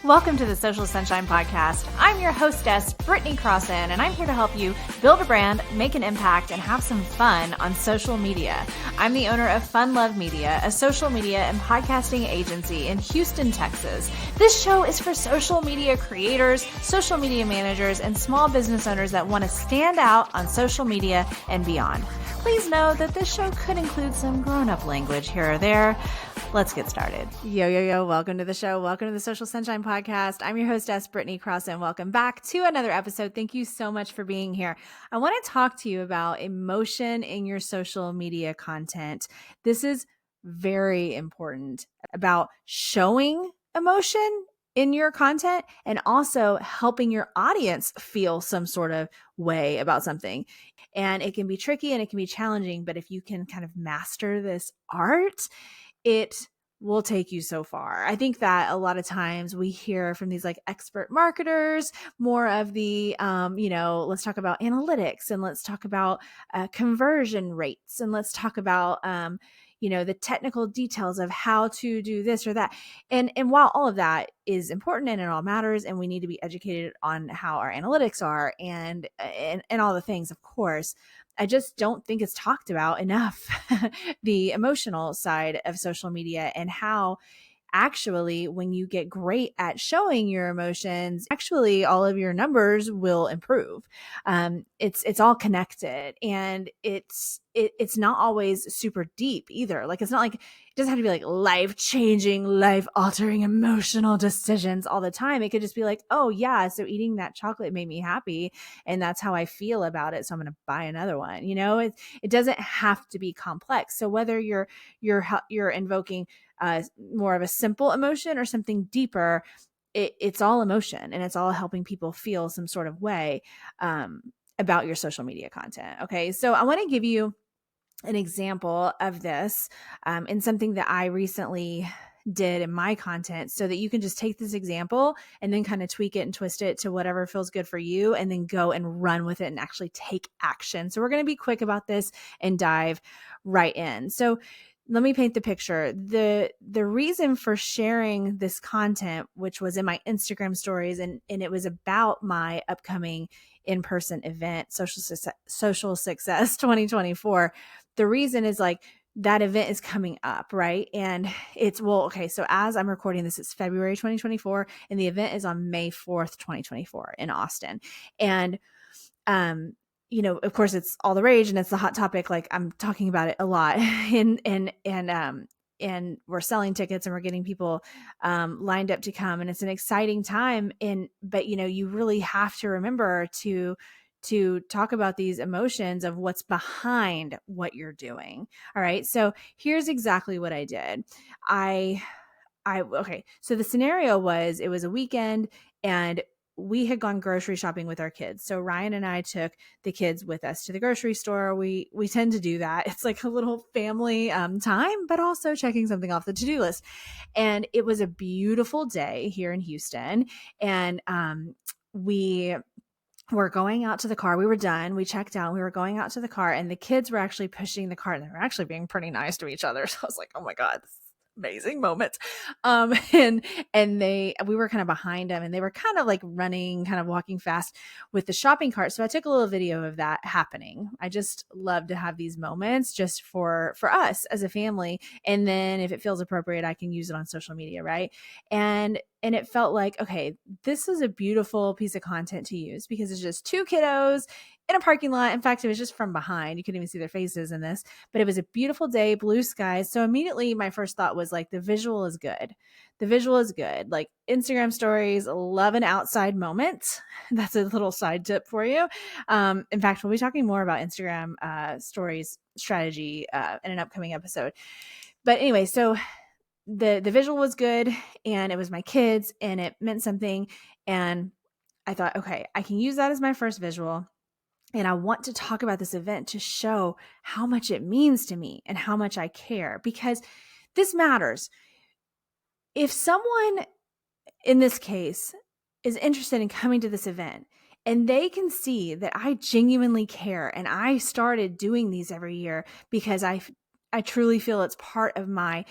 Welcome to the Social Sunshine Podcast. I'm your hostess, Brittany Crossan, and I'm here to help you build a brand, make an impact, and have some fun on social media. I'm the owner of Fun Love Media, a social media and podcasting agency in Houston, Texas. This show is for social media creators, social media managers, and small business owners that want to stand out on social media and beyond. Please know that this show could include some grown-up language here or there. Let's get started. Yo. Welcome to the show. Welcome to the Social Sunshine Podcast. I'm your hostess, Brittany Crossan. Welcome back to another episode. Thank you so much for being here. I want to talk to you about emotion in your social media content. This is very important about showing emotion in your content and also helping your audience feel some sort of way about something. And it can be tricky and it can be challenging, but if you can kind of master this art, it will take you so far. I think that a lot of times we hear from these like expert marketers more of the, let's talk about analytics and let's talk about conversion rates and let's talk about, the technical details of how to do this or that. And while all of that is important and it all matters and we need to be educated on how our analytics are and all the things, of course, I just don't think it's talked about enough, the emotional side of social media and how actually when you get great at showing your emotions, actually all of your numbers will improve. It's all connected and it's not always super deep either. Like it's not like, it doesn't have to be like life-changing, life-altering emotional decisions all the time. It could just be like, oh yeah, so eating that chocolate made me happy and that's how I feel about it. So I'm going to buy another one. It doesn't have to be complex. So whether you're invoking more of a simple emotion or something deeper, it's all emotion and it's all helping people feel some sort of way about your social media content. Okay. So I want to give you an example of this in something that I recently did in my content so that you can just take this example and then kind of tweak it and twist it to whatever feels good for you and then go and run with it and actually take action. So we're going to be quick about this and dive right in. So let me paint the picture. The reason for sharing this content, which was in my Instagram stories, and it was about my upcoming in-person event, Social Success 2024. The reason is like that event is coming up, right? And so as I'm recording this, it's February 2024, and the event is on May 4th, 2024 in Austin. And of course it's all the rage and it's the hot topic. Like I'm talking about it a lot and we're selling tickets and we're getting people lined up to come. And it's an exciting time. But you really have to remember to talk about these emotions of what's behind what you're doing. All right. So here's exactly what I did. So the scenario was, it was a weekend and we had gone grocery shopping with our kids. So Ryan and I took the kids with us to the grocery store. We tend to do that. It's like a little family time, but also checking something off the to-do list. And it was a beautiful day here in Houston. And we were going out to the car. We were done. We checked out. We were going out to the car and the kids were actually pushing the car and they were actually being pretty nice to each other. So I was like, oh my God, this is amazing moment. We were kind of behind them and they were kind of like running, kind of walking fast with the shopping cart. So I took a little video of that happening. I just love to have these moments just for us as a family. And then if it feels appropriate, I can use it on social media. Right. And it felt like, okay, this is a beautiful piece of content to use because it's just two kiddos in a parking lot. In fact, it was just from behind. You couldn't even see their faces in this, but it was a beautiful day, blue skies. So immediately my first thought was like, the visual is good. The visual is good. Like Instagram stories, love an outside moment. That's a little side tip for you. In fact, we'll be talking more about Instagram stories strategy in an upcoming episode. But anyway, so the visual was good and it was my kids and it meant something. And I thought, okay, I can use that as my first visual. And I want to talk about this event to show how much it means to me and how much I care because this matters. If someone in this case is interested in coming to this event and they can see that I genuinely care and I started doing these every year because I I truly feel it's part of my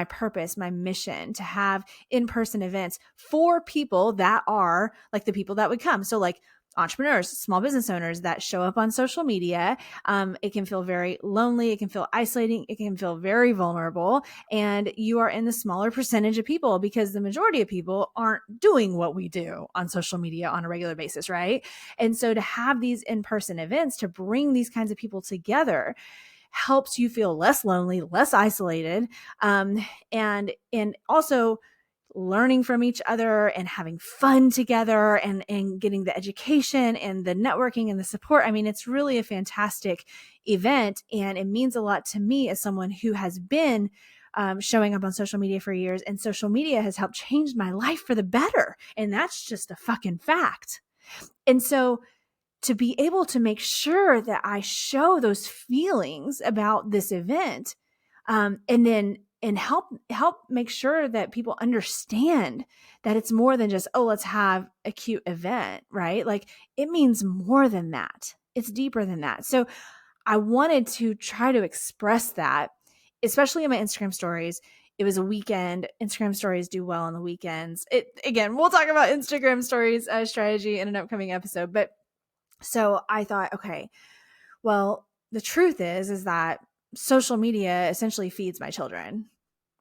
purpose, my mission to have in-person events for people that are like the people that would come. So like entrepreneurs, small business owners that show up on social media. It can feel very lonely. It can feel isolating. It can feel very vulnerable. And you are in the smaller percentage of people because the majority of people aren't doing what we do on social media on a regular basis, right? And so to have these in-person events to bring these kinds of people together helps you feel less lonely, less isolated, and also learning from each other and having fun together and getting the education and the networking and the support. I mean, it's really a fantastic event, and it means a lot to me as someone who has been showing up on social media for years, and social media has helped change my life for the better. And that's just a fucking fact. And so to be able to make sure that I show those feelings about this event, and help make sure that people understand that it's more than just, oh, let's have a cute event, right? Like it means more than that. It's deeper than that. So I wanted to try to express that, especially in my Instagram stories. It was a weekend. Instagram stories do well on the weekends. Again, we'll talk about Instagram stories strategy in an upcoming episode, but so I thought, okay, well, the truth is that social media essentially feeds my children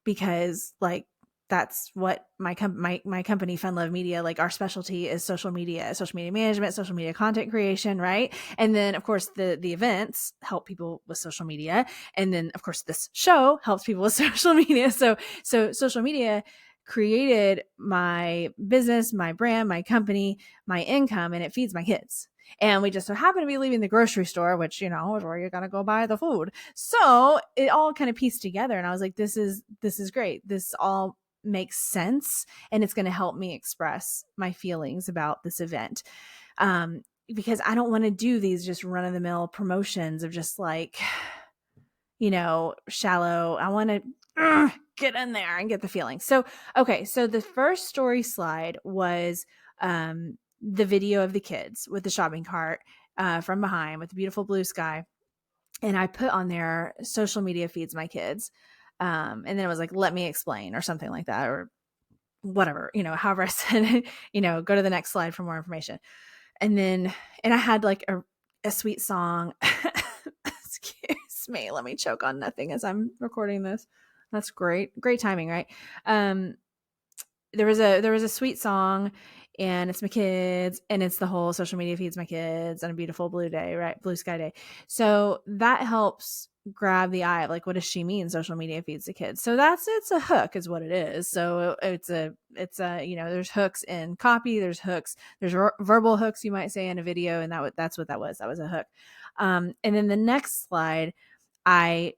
because like that's what my company Fun Love Media, like our specialty is social media management, social media content creation, right? And then of course the events help people with social media, and then of course this show helps people with social media. So social media created my business, my brand, my company, my income, and it feeds my kids. And we just so happen to be leaving the grocery store, which, you know, is where you're going to go buy the food. So it all kind of pieced together. And I was like, this is great. This all makes sense. And it's going to help me express my feelings about this event. Because I don't want to do these just run of the mill promotions of just like, you know, shallow. I want to get in there and get the feeling. So, okay. So the first story slide was, the video of the kids with the shopping cart from behind with the beautiful blue sky. And I put on there, social media feeds my kids. And then it was like, let me explain or something like that, or whatever, you know, however I said it, you know, go to the next slide for more information. And I had like a sweet song. Excuse me. Let me choke on nothing as I'm recording this. That's great. Great timing, right? There was a sweet song, and it's my kids, and it's the whole social media feeds my kids on a beautiful blue day, right? Blue sky day. So that helps grab the eye of like, what does she mean social media feeds the kids? So it's a hook is what it is. So it's a, you know, there's hooks in copy, there's hooks, there's verbal hooks, you might say, in a video. And that's what that was. That was a hook. And then the next slide, I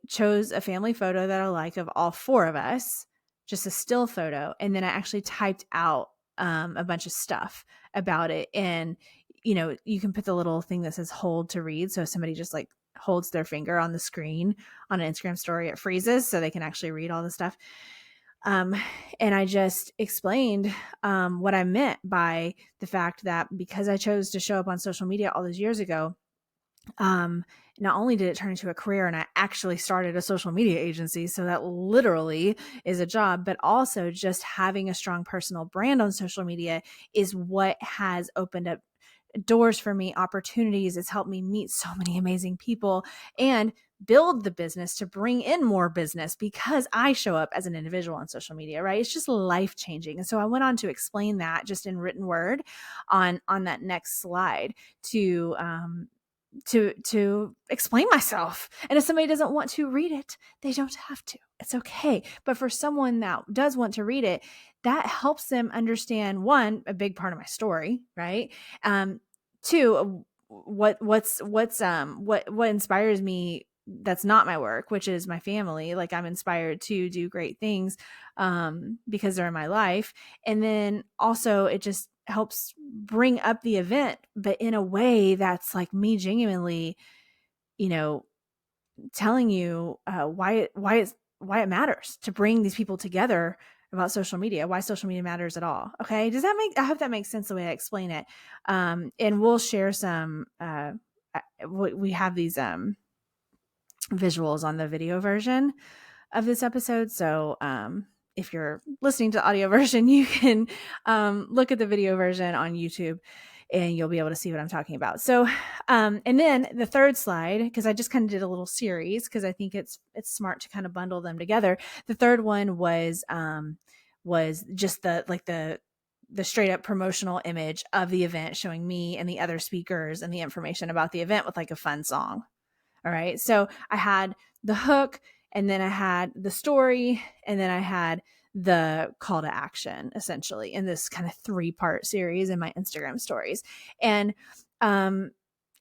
chose a family photo that I like of all four of us, just a still photo. And then I actually typed out a bunch of stuff about it. And, you know, you can put the little thing that says hold to read. So if somebody just like holds their finger on the screen on an Instagram story, it freezes so they can actually read all the stuff. And I just explained what I meant by the fact that because I chose to show up on social media all those years ago, not only did it turn into a career and I actually started a social media agency, so that literally is a job, but also just having a strong personal brand on social media is what has opened up doors for me, opportunities. It's helped me meet so many amazing people and build the business to bring in more business because I show up as an individual on social media, right? It's just life changing. And so I went on to explain that just in written word on that next slide to explain myself. And if somebody doesn't want to read it, they don't have to. It's okay. But for someone that does want to read it, that helps them understand, one, a big part of my story, right? Two, what inspires me that's not my work, which is my family. Like I'm inspired to do great things because they're in my life. And then also it just helps bring up the event, but in a way that's like me genuinely, you know, telling you why it matters to bring these people together about social media, why social media matters at all. Okay. I hope that makes sense the way I explain it. And we'll share some, we have these, visuals on the video version of this episode. So if you're listening to the audio version, you can look at the video version on YouTube and you'll be able to see what I'm talking about. So, and then the third slide, because I just kind of did a little series because I think it's smart to kind of bundle them together. The third one was just the straight up promotional image of the event showing me and the other speakers and the information about the event with like a fun song. All right. So I had the hook, and then I had the story, and then I had the call to action, essentially, in this kind of 3-part series in my Instagram stories. And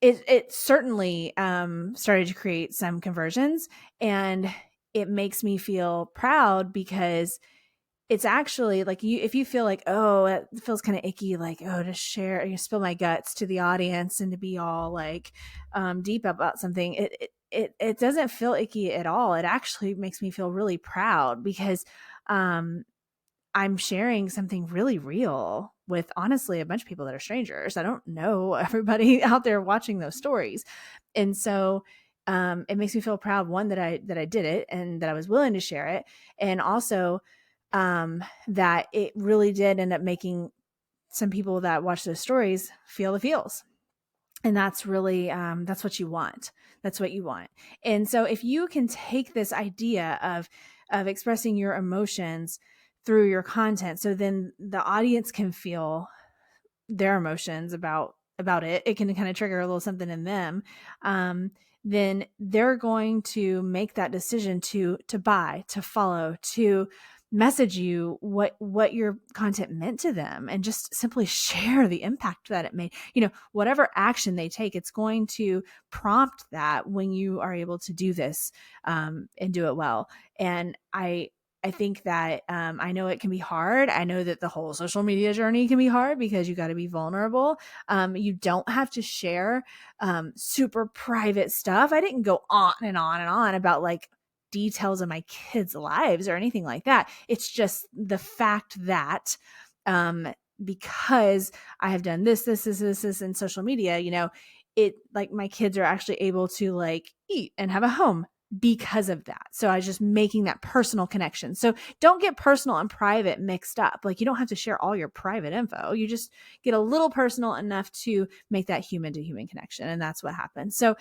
it certainly started to create some conversions, and it makes me feel proud because it's actually like if you feel like, oh, it feels kind of icky, like, oh, to share, spill my guts to the audience and to be all like deep about something, it doesn't feel icky at all. It actually makes me feel really proud because I'm sharing something really real with honestly a bunch of people that are strangers. I don't know everybody out there watching those stories. And so it makes me feel proud, one, that I did it and that I was willing to share it. And also that it really did end up making some people that watch those stories feel the feels. And that's really, that's what you want. That's what you want. And so if you can take this idea of expressing your emotions through your content, so then the audience can feel their emotions about it can kind of trigger a little something in them, then they're going to make that decision to buy, to follow, to message you what your content meant to them, and just simply share the impact that it made. Whatever action they take, it's going to prompt that when you are able to do this and do it well. And I think that I know it can be hard. I know that the whole social media journey can be hard because you got to be vulnerable. You don't have to share super private stuff. I didn't go on and on and on about like details of my kids' lives or anything like that. It's just the fact that because I have done this in social media, it like my kids are actually able to like eat and have a home because of that. So I was just making that personal connection. So don't get personal and private mixed up. Like, you don't have to share all your private info. You just get a little personal enough to make that human to human connection. And that's what happens. So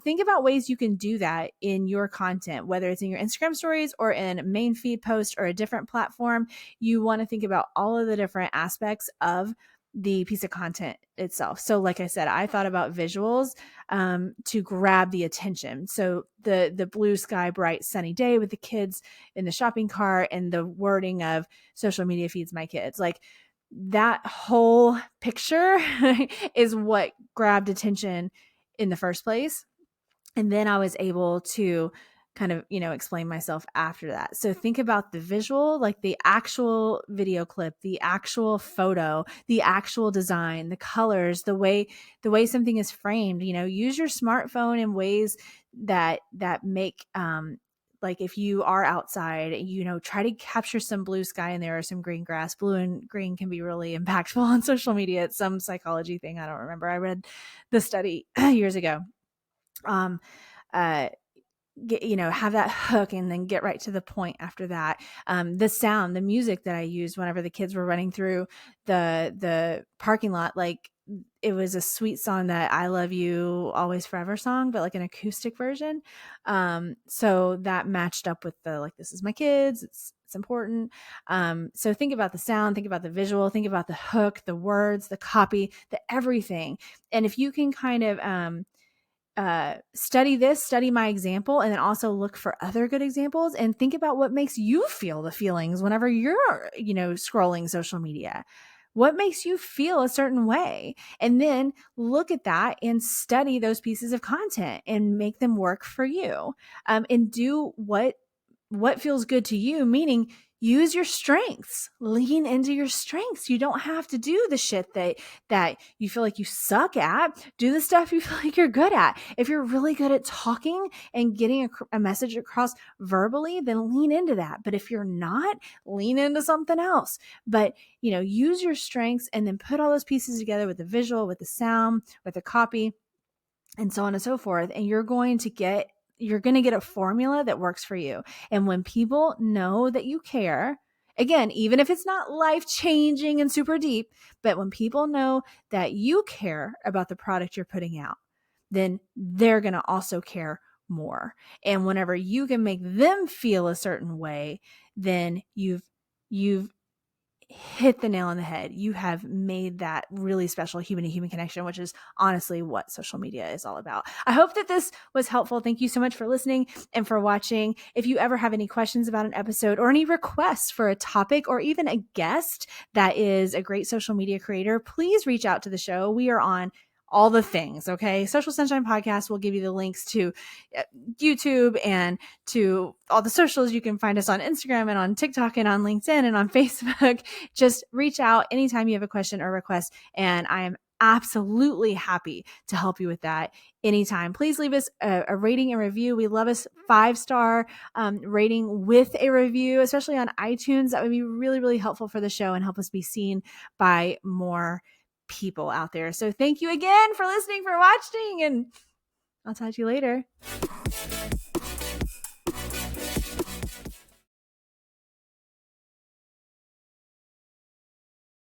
think about ways you can do that in your content, whether it's in your Instagram stories or in a main feed post or a different platform. You want to think about all of the different aspects of the piece of content itself. So like I said, I thought about visuals to grab the attention. So the blue sky, bright, sunny day with the kids in the shopping cart and the wording of social media feeds my kids. Like that whole picture is what grabbed attention in the first place. And then I was able to kind of, explain myself after that. So think about the visual, like the actual video clip, the actual photo, the actual design, the colors, the way something is framed. Use your smartphone in ways that make like if you are outside, try to capture some blue sky in there or some green grass. Blue and green can be really impactful on social media. It's some psychology thing. I don't remember. I read the study years ago. Have that hook and then get right to the point after that. The sound, the music that I used whenever the kids were running through the parking lot, like it was a sweet song, that I Love You Always Forever song, but like an acoustic version. So that matched up with the, like, this is my kids. It's important. So think about the sound, think about the visual, think about the hook, the words, the copy, the everything. And if you can kind of, study my example, and then also look for other good examples and think about what makes you feel the feelings whenever you're, scrolling social media. What makes you feel a certain way? And then look at that and study those pieces of content and make them work for you. And do what feels good to you, meaning use your strengths, lean into your strengths. You don't have to do the shit that you feel like you suck at. Do the stuff you feel like you're good at. If you're really good at talking and getting a message across verbally, then lean into that. But if you're not, lean into something else. But, use your strengths and then put all those pieces together with the visual, with the sound, with the copy, and so on and so forth. And you're going to get you're going to get a formula that works for you. And when people know that you care, again, even if it's not life-changing and super deep, but when people know that you care about the product you're putting out, then they're going to also care more. And whenever you can make them feel a certain way, then you've hit the nail on the head. You have made that really special human to human connection, which is honestly what social media is all about. I hope that this was helpful. Thank you so much for listening and for watching. If you ever have any questions about an episode or any requests for a topic or even a guest that is a great social media creator, please reach out to the show. We are on all the things. Okay. Social Sunshine Podcast will give you the links to YouTube and to all the socials. You can find us on Instagram and on TikTok and on LinkedIn and on Facebook. Just reach out anytime you have a question or request. And I am absolutely happy to help you with that anytime. Please leave us a rating and review. We love us 5-star rating with a review, especially on iTunes. That would be really, really helpful for the show and help us be seen by more people out there. So thank you again for listening, for watching, and I'll talk to you later.